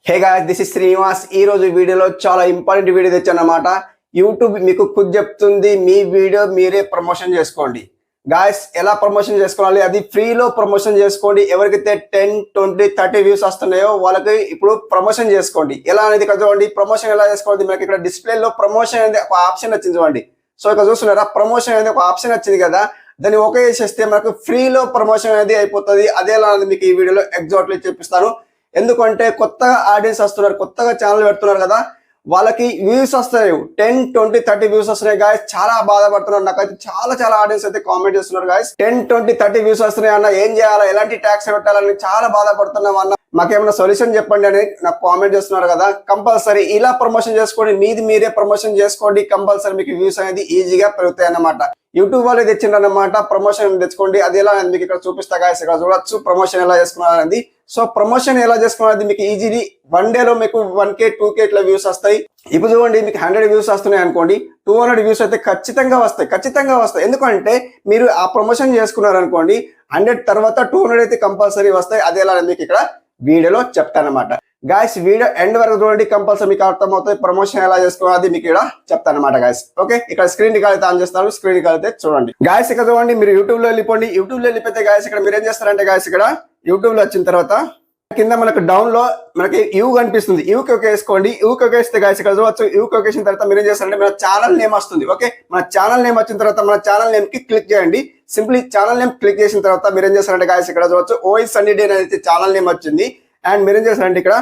Hey guys, this is Srinivas. ఈ రోజు వీడియోలో చాలా ఇంపార్టెంట్ వీడియో తెచ్చానమాట. యూట్యూబ్ మీకు ఖుద్ చెప్తుంది, మీ వీడియో మీరే ప్రమోషన్ చేసుకోండి. గాయ్స్, ఎలా ప్రమోషన్ చేసుకోవాలి? అది ఫ్రీలో ప్రమోషన్ చేసుకోండి. ఎవరికైతే 10, 20, 30 వ్యూస్ వస్తున్నాయో వాళ్ళకి ఇప్పుడు ప్రమోషన్ చేసుకోండి. ఎలా అనేది ఇక్కడ చూడండి. ప్రమోషన్ ఎలా చేసుకోవాలి? మనకి ఇక్కడ డిస్ప్లేలో ప్రమోషన్ అనేది ఒక ఆప్షన్ వచ్చింది చూడండి. సో ఇక్కడ చూస్తున్నారా, ప్రమోషన్ అనేది ఒక ఆప్షన్ వచ్చింది కదా, దాన్ని ఓకే చేసేస్తే మనకు ఫ్రీలో ప్రమోషన్ అనేది అయిపోతుంది. అదే ఎలా అనేది మీకు ఈ వీడియోలో ఎగ్జాక్ట్లీ చూపిస్తాను. ఎందుకంటే కొత్తగా ఆడియన్స్ వస్తున్నారు, కొత్తగా ఛానల్ పెడుతున్నారు కదా, వాళ్ళకి వ్యూస్ వస్తాయి, 10, 20, 30 వ్యూస్ వస్తున్నాయి గాయస్. చాలా బాధపడుతున్నారు. నాకైతే చాలా ఆడియన్స్ అయితే కామెంట్ చేస్తున్నారు గాయస్, 10, 20, 30 వ్యూస్ వస్తున్నాయి అన్న, ఏం చేయాలా, ఎలాంటి ట్యాక్స్ పెట్టాలని చాలా బాధపడుతున్నాం అన్న, మాకేమైనా సొల్యూషన్ చెప్పండి అని నాకు కామెంట్ చేస్తున్నారు కదా. కంపల్సరీ ఇలా ప్రమోషన్ చేసుకోండి, మీది మీరే ప్రమోషన్ చేసుకోండి. కంపల్సరీ మీకు వ్యూస్ అనేది ఈజీగా పెరుగుతాయి అన్నమాట. యూట్యూబ్ వాళ్ళు తెచ్చిండ్రన్నమాట, ప్రమోషన్ తెచ్చుకోండి. అది ఎలా మీకు ఇక్కడ చూపిస్తా గాయస్. ఇక్కడ చూడొచ్చు ప్రమోషన్ ఎలా చేసుకున్నారనేది. సో ప్రమోషన్ ఎలా చేసుకున్నది మీకు ఈజీలీ 1 డేలో మీకు 1K 2K ఇట్లా వ్యూస్ వస్తాయి. ఇప్పుడు చూడండి, మీకు 100 వ్యూస్ వస్తున్నాయి అనుకోండి, 200 వ్యూస్ అయితే ఖచ్చితంగా వస్తాయి. ఎందుకంటే మీరు ఆ ప్రమోషన్ చేసుకున్నారు అనుకోండి, 100 తర్వాత 200 అయితే కంపల్సరీ వస్తాయి. అది ఎలా మీకు ఇక్కడ వీడియోలో చెప్తానమాట. గాయస్, వీడియో ఎండ్ వరకు చూడండి, కంపల్సరీ మీకు అర్థమవుతుంది ప్రమోషన్ ఎలా చేసుకోవాలి మీకు ఇక్కడ చెప్తానమాట గాయస్. ఓకే, ఇక్కడ స్క్రీన్ రికార్డ్ అయితే ఆన్ చేస్తారు, స్క్రీన్ రికార్డ్ అయితే చూడండి. గాయస్, ఇక్కడ చూడండి, మీరు యూట్యూబ్ లో వెళ్ళిపోండి. యూట్యూబ్ లో వెళ్ళిపోతే గాయస్ ఇక్కడ మీరు ఏం చేస్తారంటే గాయస్, ఇక్కడ యూట్యూబ్ లో వచ్చిన తర్వాత కింద మనకు డౌన్ లో మనకి యూ కనిపిస్తుంది, యూకి ఒక వేసుకోండి. యూకి ఒక వేస్తే గాయస్ ఇక్కడ చూడవచ్చు. యూకి ఒక వేసిన తర్వాత మీరు ఏం చేస్తారంటే మన ఛానల్ నేమ్ వస్తుంది. ఓకే, మన ఛానల్ నేమ్ వచ్చిన తర్వాత మన ఛానల్ నేమ్ కి క్లిక్ చేయండి. సింప్లీ ఛానల్ నేమ్ క్లిక్ చేసిన తర్వాత మీరు ఏం చేస్తారంటే గాయస్ ఇక్కడ చూడవచ్చు, ఓఎస్ సన్నీ డే అనేది ఛానల్ నేమ్ వచ్చింది. అండ్ మీరు ఏం చేస్తారంటే ఇక్కడ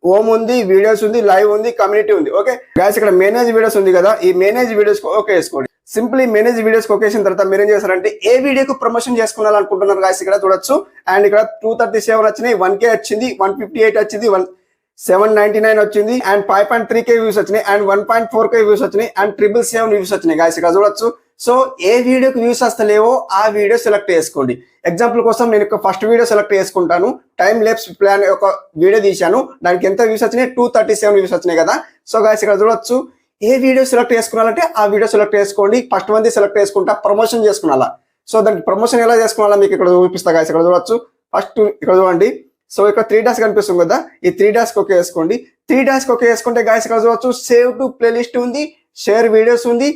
హోమ్ ఉంది, వీడియోస్ ఉంది, లైవ్ ఉంది, కమ్యూనిటీ ఉంది. ఓకే గాయస్, ఇక్కడ మేనేజ్ వీడియోస్ ఉంది కదా, ఈ మేనేజ్ వీడియోస్ ఓకే వేసుకోండి. సింప్లీ మేనేజ్ వీడియోస్ ఒకేసిన తర్వాత మీరు ఏం చేస్తారంటే ఏ వీడియోకు ప్రమోషన్ చేసుకోవాలనుకుంటున్నారు గాయస్ ఇక్కడ చూడొచ్చు. అండ్ ఇక్కడ 237 వచ్చినాయి, 1K వచ్చింది, 158 వచ్చింది, 799 వచ్చింది, అండ్ 5.3K వ్యూస్ వచ్చినాయి, అండ్ 1.4K వ్యూస్ వచ్చినాయి, అండ్ 777 వ్యూస్ వచ్చినాయి గాయస్ ఇక్కడ చూడొచ్చు. సో ఏ వీడియోకి వ్యూస్ వస్తలేవో ఆ వీడియో సెలెక్ట్ చేసుకోండి. ఎగ్జాంపుల్ కోసం నేను ఫస్ట్ వీడియో సెలెక్ట్ చేసుకుంటాను. టైం లేప్స్ ప్లాన్ ఒక వీడియో తీశాను, దానికి ఎంత వ్యూస్ వచ్చినాయి, 237 వ్యూస్ వచ్చినాయి కదా. సో గాయస్ ఇక్కడ చూడొచ్చు, ఏ వీడియో సెలెక్ట్ చేసుకోవాలంటే ఆ వీడియో సెలెక్ట్ చేసుకోండి. ఫస్ట్ మంది సెలెక్ట్ చేసుకుంటా ప్రమోషన్ చేసుకున్నాలా. సో దానికి ప్రమోషన్ ఎలా చేసుకోవాలా మీకు ఇక్కడ చూపిస్తా గాయస్. ఇక్కడ చూడొచ్చు, ఫస్ట్ ఇక్కడ చూడండి. సో ఇక్కడ 3 డాష్ కనిపిస్తుంది కదా, ఈ 3 డాష్ ఓకే వేసుకోండి. 3 డాష్ ఓకే వేసుకుంటే గాయస్ ఇక్కడ చూడొచ్చు, సేవ్ టు ప్లేలిస్ట్ ఉంది, షేర్ వీడియోస్ ఉంది.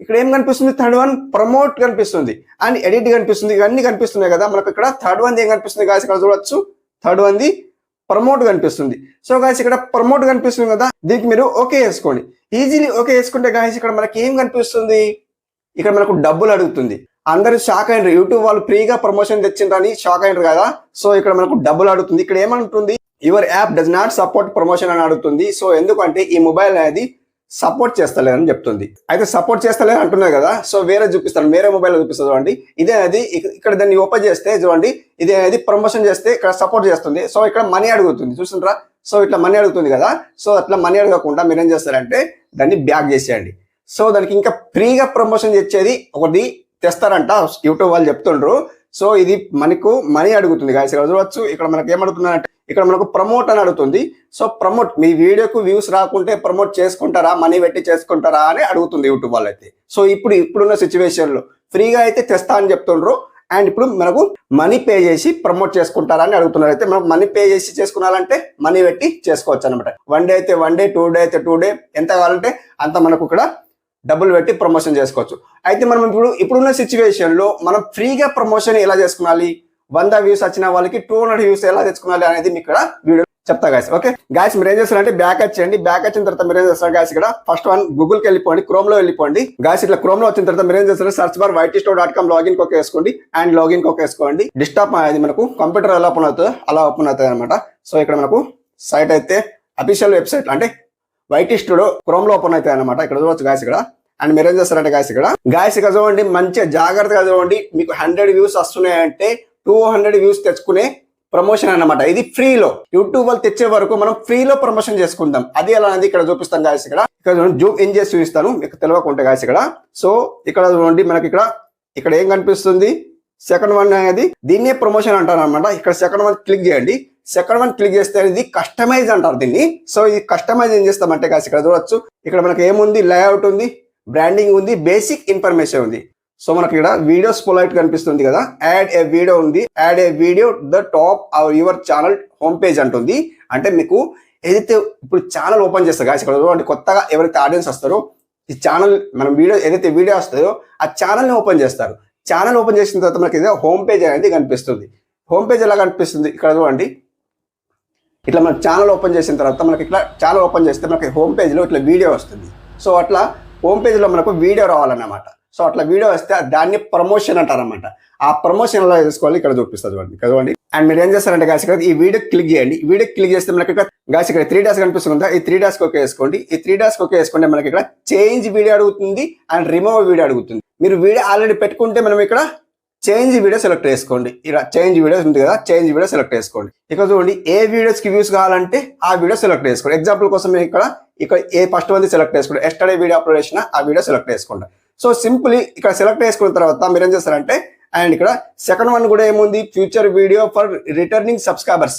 ఇక్కడ ఏం కనిపిస్తుంది, థర్డ్ వన్ ప్రమోట్ కనిపిస్తుంది, అండ్ ఎడిట్ కనిపిస్తుంది. ఇవన్నీ కనిపిస్తున్నాయి కదా మనకు. ఇక్కడ థర్డ్ వన్ ఏం కనిపిస్తుంది గాయస్ ఇక్కడ చూడొచ్చు, థర్డ్ వన్ ప్రమోట్ కనిపిస్తుంది. సో గాయస్ ఇక్కడ ప్రమోట్ కనిపిస్తుంది కదా, దీనికి మీరు ఓకే వేసుకోండి. ఈజీలీ ఓకే వేసుకుంటే గాయస్ ఇక్కడ మనకి ఏం కనిపిస్తుంది, ఇక్కడ మనకు డబ్బులు అడుగుతుంది. అందరూ షాక్ అయినరు, యూట్యూబ్ వాళ్ళు ఫ్రీగా ప్రమోషన్ తెచ్చిండ్రని షాక్ అయినరు కదా. సో ఇక్కడ మనకు డబ్బులు అడుగుతుంది. ఇక్కడ ఏమంటుంది, your app does not support promotion అని అడుగుతుంది. సో ఎందుకంటే ఈ మొబైల్ అనేది సపోర్ట్ చేస్తలేదని చెప్తుంది. అయితే సపోర్ట్ చేస్తలేదు అంటున్నారు కదా, సో వేరే చూపిస్తాను, వేరే మొబైల్ చూపిస్తుంది చూడండి. ఇదే అనేది ఇక్కడ దాన్ని ఓపెన్ చేస్తే చూడండి, ఇదే అనేది ప్రమోషన్ చేస్తే ఇక్కడ సపోర్ట్ చేస్తుంది. సో ఇక్కడ మనీ అడుగుతుంది, చూస్తుంటారా. సో ఇట్లా మనీ అడుగుతుంది కదా. సో అట్లా మనీ అడగకుండా మీరు ఏం చేస్తారంటే దాన్ని బ్యాక్ చేసేయండి. సో దానికి ఇంకా ఫ్రీగా ప్రమోషన్ చేసేది ఒకటి తెస్తారంట యూట్యూబ్ వాళ్ళు చెప్తుండ్రు. సో ఇది మనకు మనీ అడుగుతుంది గాయస్. ఇక్కడ చూడవచ్చు, ఇక్కడ మనకు ఏమడుగుతున్నారంటే ఇక్కడ మనకు ప్రమోట్ అని అడుగుతుంది. సో ప్రమోట్, మీ వీడియోకు వ్యూస్ రాకుంటే ప్రమోట్ చేసుకుంటారా, మనీ పెట్టి చేసుకుంటారా అని అడుగుతుంది యూట్యూబ్ వాళ్ళు అయితే. సో ఇప్పుడున్న సిచ్యువేషన్ లో ఫ్రీగా అయితే తెస్తా అని చెప్తుండ్రు. అండ్ ఇప్పుడు మనకు మనీ పే చేసి ప్రమోట్ చేసుకుంటారా అని అడుగుతున్నారు. అయితే మనకు మనీ పే చేసి చేసుకున్నారంటే మనీ పెట్టి చేసుకోవచ్చు అనమాట. 1 డే అయితే 1 డే, 2 డే అయితే 2 డే, ఎంత కావాలంటే అంత మనకు ఇక్కడ డబ్బులు పెట్టి ప్రమోషన్ చేసుకోవచ్చు. అయితే మనం ఇప్పుడున్న సిచ్యువేషన్ లో మనం ఫ్రీగా ప్రమోషన్ ఎలా చేసుకోవాలి, 100 వ్యూస్ వచ్చిన వాళ్ళకి 200 వ్యూస్ ఎలా తెచ్చుకోవాలి అనేది మీకు ఇక్కడ వీడియో చెప్తా గాయస్. ఓకే గాయస్, మీరు ఏం చేస్తారంటే బ్యాక్ వచ్చేయండి. బ్యాక్ వచ్చిన తర్వాత మీరు ఏం చేస్తారు గాయస్, ఇక్కడ ఫస్ట్ వన్ గూగుల్ కి వెళ్ళిపోండి, క్రోమ్ లో వెళ్ళిపోండి గాయస్. ఇట్లా క్రోమ్ లో వచ్చిన తర్వాత మీరు ఏం చేస్తారు, search bar ytstore.com login coke వేసుకోండి. అండ్ లాగిన్ కోక్ వేసుకోండి. డెస్క్టాప్ అనేది మనకు కంప్యూటర్ ఎలా ఓపెన్ అవుతుందో అలా ఓపెన్ అవుతుంది అనమాట. సో ఇక్కడ మనకు సైట్ అయితే అఫీషియల్ వెబ్సైట్ అంటే ytstore క్రోమ్ లో ఓపెన్ అవుతాయి అనమాట. ఇక్కడ చూడవచ్చు గాయస్ ఇక్కడ. అండ్ మీరు ఏం చేస్తారంటే గాయస్ ఇక్కడ చూడండి, మంచిగా జాగ్రత్తగా చూడండి. మీకు 100 వ్యూస్ వస్తున్నాయంటే 200 వ్యూస్ తెచ్చుకునే ప్రమోషన్ అన్నమాట. ఇది ఫ్రీలో యూట్యూబ్ వాళ్ళు తెచ్చే వరకు మనం ఫ్రీలో ప్రమోషన్ చేసుకుందాం. అది ఎలా అనేది ఇక్కడ చూపిస్తాం గాయస్. ఇక్కడ జూమ్ ఇన్ చేసి చూపిస్తాను మీకు తెలియకుంటే గాయస్ ఇక్కడ. సో ఇక్కడ చూడండి, మనకి ఇక్కడ ఏం కనిపిస్తుంది, సెకండ్ వన్ అనేది దీన్నే ప్రమోషన్ అంటారు అనమాట. ఇక్కడ సెకండ్ వన్ క్లిక్ చేయండి. సెకండ్ వన్ క్లిక్ చేస్తే ఇది కస్టమైజ్ అంటారు దీన్ని. సో ఈ కస్టమైజ్ ఏం చేస్తామంటే గాయస్ ఇక్కడ చూడొచ్చు, ఇక్కడ మనకి ఏముంది, లేఅవుట్ ఉంది, బ్రాండింగ్ ఉంది, బేసిక్ ఇన్ఫర్మేషన్ ఉంది. సో మనకి ఇక్కడ వీడియోస్ పొలైట్ కనిపిస్తుంది కదా, యాడ్ ఏ వీడియో ఉంది, add A video the top your channel home page అంటుంది. అంటే మీకు ఏదైతే ఇప్పుడు ఛానల్ ఓపెన్ చేస్తారు గాయస్, ఇక్కడ చూడండి కొత్తగా ఎవరైతే ఆడియన్స్ వస్తారో ఈ ఛానల్ మనం ఏదైతే వీడియో వస్తుందో ఆ ఛానల్ని ఓపెన్ చేస్తారు. ఛానల్ ఓపెన్ చేసిన తర్వాత మనకి హోమ్ పేజ్ అనేది కనిపిస్తుంది. హోమ్ పేజ్ ఎలా కనిపిస్తుంది ఇక్కడ చూడండి, ఇట్లా మనకి ఛానల్ ఓపెన్ చేసిన తర్వాత మనకి ఇట్లా ఛానల్ ఓపెన్ చేస్తే మనకి హోమ్ పేజ్లో ఇట్లా వీడియో వస్తుంది. సో అట్లా హోమ్ పేజ్లో మనకు వీడియో రావాలన్నమాట. సో అట్లా వీడియో వస్తే దాన్ని ప్రమోషన్ అంటారనమాట. ఆ ప్రమోషన్ ఎలా చేసుకోవాలి ఇక్కడ చూపిస్తుంది చూడండి. అండ్ మీరు ఏం చేస్తారంటే గాయస్ ఇక్కడ ఈ వీడియో క్లిక్ చేయండి. ఈ వీడియో క్లిక్ చేస్తే మనకి ఇక్కడ గాయస్ ఇక్కడ 3 డాట్స్ కనిపిస్తుంది. ఈ 3 డాట్స్ ఓకే వేసుకోండి. ఈ 3 డాట్స్ ఓకే వేసుకుంటే మనకి ఇక్కడ చేంజ్ వీడియో అడుగుతుంది అండ్ రిమూవ్ వీడియో అడుగుతుంది. మీరు వీడియో ఆల్రెడీ పెట్టుకుంటే మనం ఇక్కడ చేంజ్ వీడియో సెలెక్ట్ చేసుకోండి. ఇలా చేంజ్ వీడియోస్ ఉంది కదా, చేంజ్ వీడియో సెలెక్ట్ చేసుకోండి. ఇక్కడ చూడండి ఏ వీడియోస్ కి వ్యూస్ కావాలంటే ఆ వీడియో సెలెక్ట్ చేసుకోండి. ఎగ్జాంపుల్ కోసం ఇక్కడ ఏ ఫస్ట్ మంది సెలెక్ట్ చేసుకోండి. ఎస్టర్డే వీడియో అప్లోడ్ చేసిన ఆ వీడియో సెలెక్ట్ చేసుకోండి. సో సింపుల్లీ ఇక్కడ సెలెక్ట్ చేసుకున్న తర్వాత మీరు ఏం చేస్తారంటే అండ్ ఇక్కడ సెకండ్ వన్ కూడా ఏముంది, future video for returning subscribers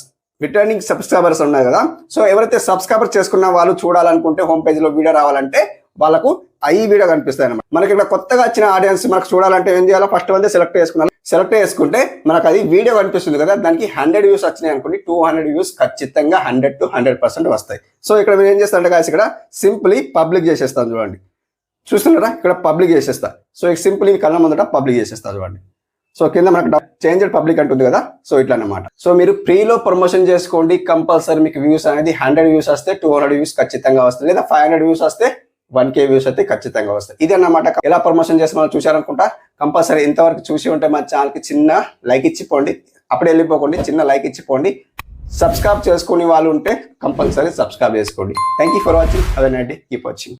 ఉన్నాయి కదా. సో ఎవరైతే సబ్స్క్రైబర్ చేసుకున్న వాళ్ళు చూడాలనుకుంటే హోమ్ పేజ్ లో వీడియో రావాలంటే వాళ్ళకు ఈ వీడియో కనిపిస్తాయి అన్నమాట. మనకి ఇక్కడ కొత్తగా వచ్చిన ఆడియన్స్ మనకు చూడాలంటే ఏం చేయాలో, ఫస్ట్ మంది సెలెక్ట్ చేసుకుంటే మనకు అది వీడియో కనిపిస్తుంది కదా, దానికి 100 వ్యూస్ వచ్చినాయి అనుకోండి, 200 వ్యూస్ ఖచ్చితంగా 100 to 100% వస్తాయి. సో ఇక్కడ మీరు ఏం చేస్తారంటే గాయస్ ఇక్కడ సింపుల్లీ పబ్లిక్ చేసేస్తాను చూడండి. చూస్తున్నారా ఇక్కడ పబ్లిక్ చేసేస్తా. సో సింపుల్ కళ్ళ ముందట పబ్లిక్ చేసేస్తా చూడండి. సో కింద మనకు చేంజ్ పబ్లిక్ అంటుంది కదా, సో ఇట్లా అన్నమాట. సో మీరు ఫ్రీలో ప్రమోషన్ చేసుకోండి, కంపల్సరీ మీకు వ్యూస్ అనేది 100 వ్యూస్ వస్తే 200 వ్యూస్ ఖచ్చితంగా వస్తాయి, లేదా 500 వ్యూస్ వస్తే 1K వ్యూస్ అయితే ఖచ్చితంగా వస్తాయి. ఇది అన్నమాట ఎలా ప్రమోషన్ చేసుకోవాలో చూశారనుకుంటా. కంపల్సరీ ఇంతవరకు చూసి ఉంటే మా ఛానల్కి చిన్న లైక్ ఇచ్చిపోండి, అప్పుడే వెళ్ళిపోకండి, చిన్న లైక్ ఇచ్చిపోండి. సబ్స్క్రైబ్ చేసుకునే వాళ్ళు ఉంటే కంపల్సరీ సబ్స్క్రైబ్ చేసుకోండి. Thank you for watching. Have a nice day. Keep watching.